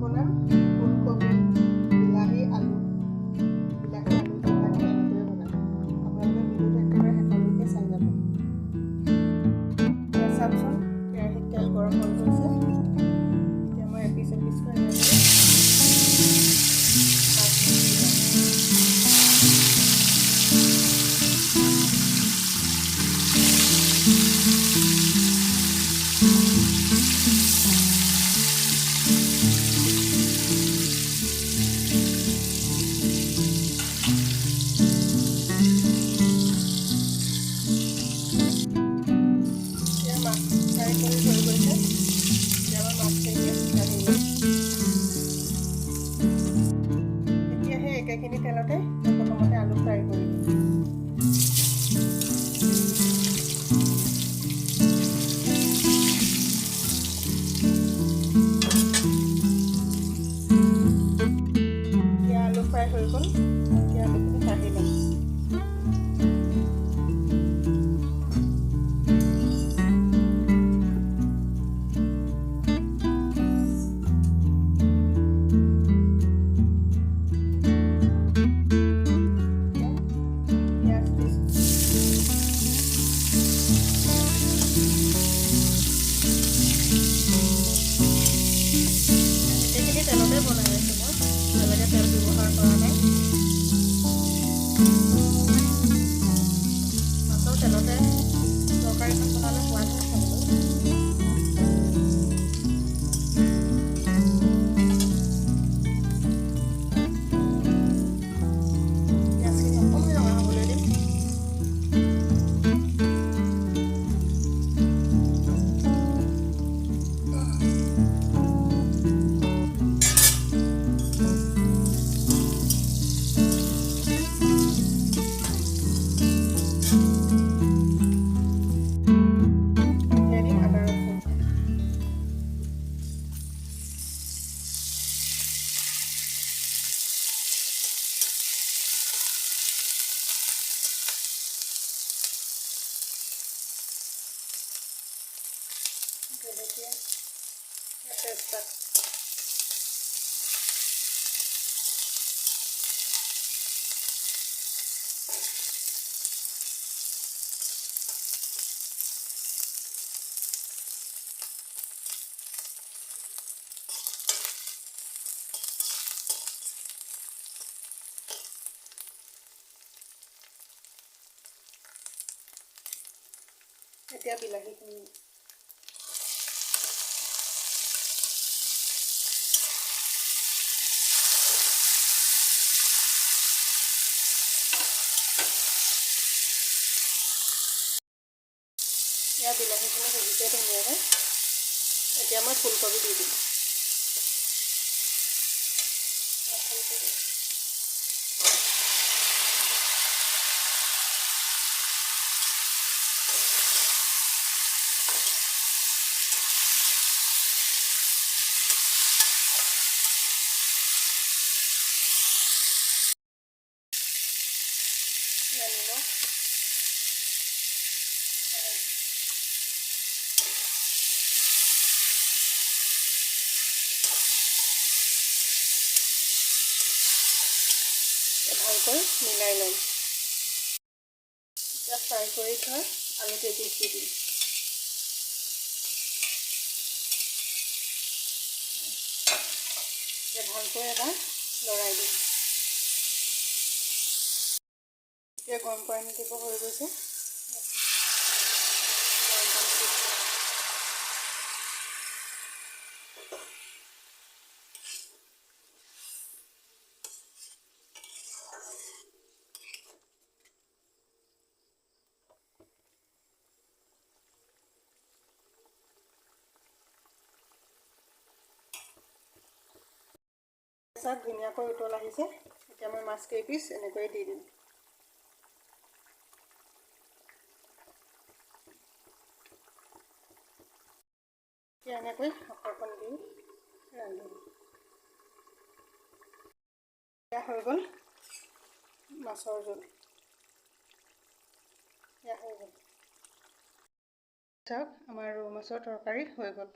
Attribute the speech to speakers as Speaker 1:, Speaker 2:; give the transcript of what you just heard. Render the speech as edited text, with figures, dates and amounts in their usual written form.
Speaker 1: বনাম ফুলকবি, বিলাহী, আলু তৰকাৰী এনেকৈয়ে বনাম। আপোনালোকে ভিডিঅ'টো একেবাৰে শেষলৈকে চাই যাব। চাওকচোন, কেৰাহীত তেল গৰম হৈ গৈছে। এতিয়া মই এপিচ এপিচকৈ একেখিনি তেলতে প্ৰথমতে আলু ফ্ৰাই কৰি দিম। এতিয়া আলু ফ্ৰাই হৈ গ'ল। এতিয়া আলুখিনি কাঢ়ি ল'ম। তেলতে বনাই আছোঁ মই, বেলেগে তেল ব্যৱহাৰ কৰা নাই। মাছৰ তেলতে তৰকাৰীখন বনালে সোৱাদ হয় খাবলৈ। পিঁয়াজখিনি অকণমান ৰঙা হ'বলৈ দিম। জলকীয়া, তেজপাত, এতিয়া বিলাহীখিনি বিলাহীখিনি সিজিছে ধুনীয়াকৈ। এতিয়া মই ফুলকবি দি দিম। ভালকৈ মিলাই ল'ম। এতিয়া ফ্ৰাই কৰি থোৱা আলুটো এপিচ দি দিম। এতিয়া ভালকৈ এবাৰ লৰাই দিম। এতিয়া গৰম পানী দিব হৈ গৈছে। চাওক ধুনীয়াকৈ উতল আহিছে। এতিয়া মই মাছ কেইপিচ এনেকৈ দি দিম। এতিয়া এনেকৈ অকণ দি ৰান্ধিম। এয়া হৈ গ'ল মাছৰ জোল। এয়া হৈ গ'ল। চাওক আমাৰ ৰৌ মাছৰ তৰকাৰী হৈ গ'ল।